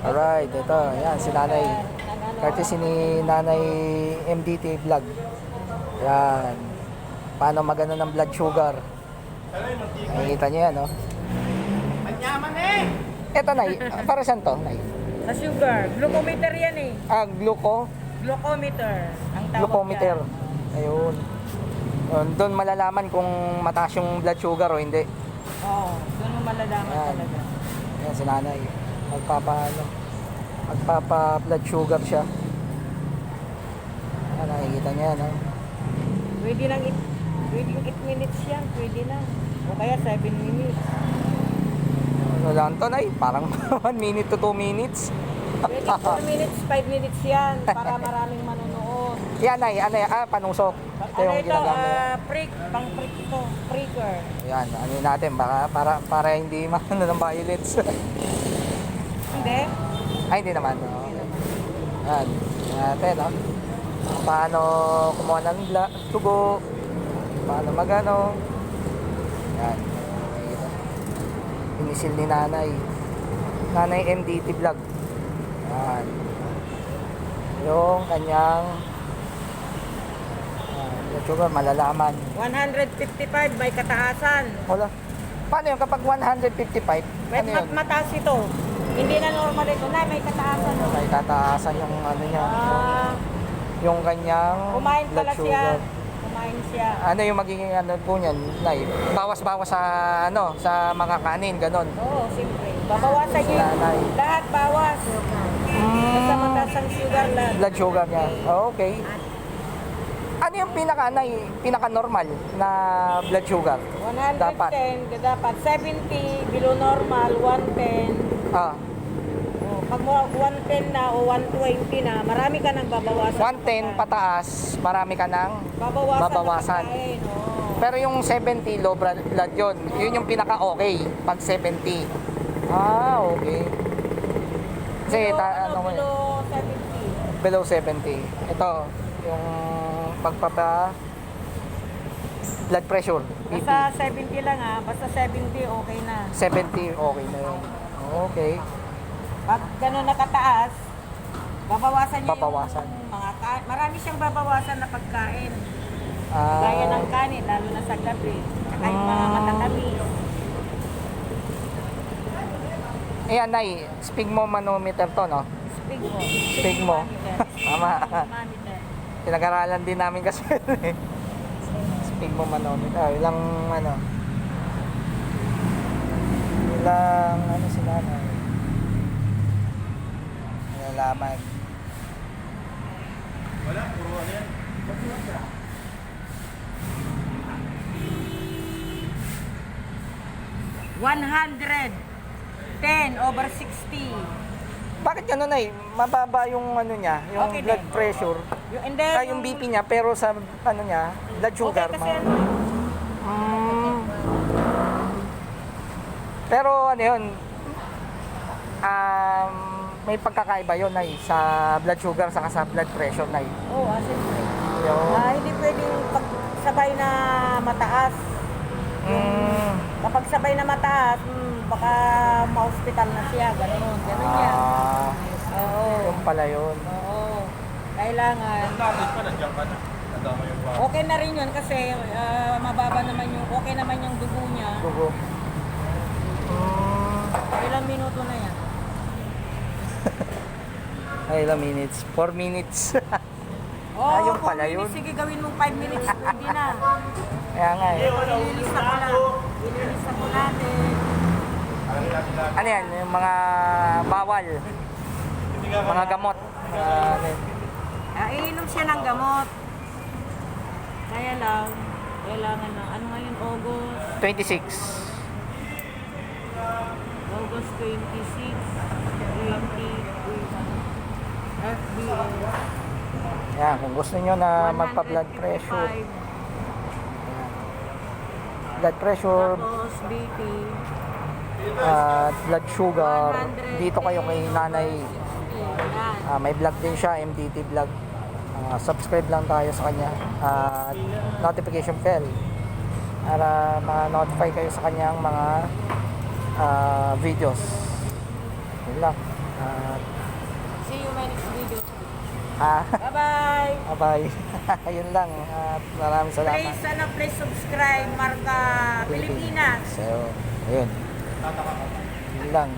Alright, ito. Yan, si Nanay. Courtesy ni Nanay MDT Vlog. Yan. Paano magano ng blood sugar. Nakikita niyo yan, no? Manyaman eh! Ito, Nay. Para saan to, Nay? Sa sugar. Glucometer yan eh. Glucometer. Ang tawag Glucometer. dyan. Ayun. Doon malalaman kung mataas yung blood sugar o hindi. Oo. Doon mo malalaman Yan. talaga. Yan, si Nanay. Magpapa-blood sugar siya. Yan, nakikita niya yan, no? Pwede 8 minutes yan. Pwede na. O kaya 7 minutes. Ano lang to, Nay? Parang 1 minute to 2 minutes. Pwede 4 minutes, 5 minutes yan. Para maraming manonood. Yan, Nay. Ano yan? Panusok. Ito Ano yung ito? ginagamit. Pang prick ito. Pricker. Yan, ano yun natin. Para hindi makano ng violets. Hindi? Ay, hindi naman. No? Yan. Yan natin, no? Paano kumuha ng tugo. Paano magano. Yan. Pinisil ni Nanay. Nanay MDT Vlog. Yan. Yung kanyang blood sugar, malalaman. 155 may kataasan. Wala. Paano yun kapag 155? May Ano yun? mataas ito. Hindi na normal ito. Na, may kataasan. May tataasan yung ano niya. Ah, Yung kanyang kumain blood pala siya. sugar. Kumain siya. Ano yung magiging ano po niyan? Nay, bawas-bawas sa ano, sa mga kanin, ganon. Oo, siyempre. Babawasan niyo Nanay. yung lahat bawas. Basta mataas ang sugar lang. Blood sugar niya. Oh, okay. Ano yung pinaka normal na blood sugar? 110, Dapat. dapat 70, below normal, 110. Ah, Oh, pag 110 na o 120 na, marami ka nang babawasan. 110 pataas, marami ka nang babawasan. Na pagkain, oo. Pero yung 70 low blood yun. Yun yung pinaka okay pag 70. Ah, okay. Kasi below 70. below 70. Ito, yung pagpapa blood pressure, BP. Basta 70 lang ha, basta 70 okay na. 70, okay na yun. Okay. Pag gano'n nakataas, babawasan niya Babawasan. yung mga kain. Marami siyang babawasan na pagkain. Ah, Gaya ng kanin, lalo na sa gabi. Saka yung mga matatamis. Ayan, Nay, sphygmomanometer to, no? Spig mo. Spigmo. Tama. Monitor. Pinag-aralan din namin kasi eh. Sphygmomanometer. Ilang ano? Ilang ano sila, no? Nalalaman. Wala, puro ano yan. 110/60. Bakit gano'n, Nay? Mababa yung ano niya, yung Okay blood din. pressure. Hindi, Yung BP niya, pero sa ano niya, blood sugar. Okay kasi Mm. Pero ano yun, may pagkakaiba yun, Nay, sa blood sugar saka sa blood pressure, Nay. Oo, siyempre. Yun. Hindi pwedeng sabay na mataas. Mm. Kapag sabay na mataas, baka ma-hospital na siya. Ganun yan. Oo. Yung pala yun. Oo. Kailangan. Tapos pa, nandiyan ka na. Nadama yung pa. Okay na rin yun kasi mababa naman yung, okay naman yung dugo niya. Dugo. Ilang minuto na yan. Ay, ilang minutes? 4 minutes. Oo, Ayun pala yun. Sige, gawin mong 5 minutes. Pwede na. Kaya nga eh. Ililista ko lang. Ililista ko natin. Ano yan? Yung mga bawal. Mga gamot. Ano yun? Iinom siya ng gamot. Kaya lang, kailangan na. Ano ngayon? August 26. August 26, 20, FBS. Yan, kung gusto nyo na magpa-blood pressure. 155. Blood pressure, Tapos BP. at blood sugar, dito kayo kay Nanay. Yan. May vlog din siya, MDT vlog. Subscribe lang tayo sa kanya. At notification bell para ma-notify kayo sa kanyang mga videos. Yun lang. At, See you my next video. ah, Bye-bye! bye. Yun lang. At maraming salamat. Please subscribe, Marka Pilipinas. So, ayun. Yun lang.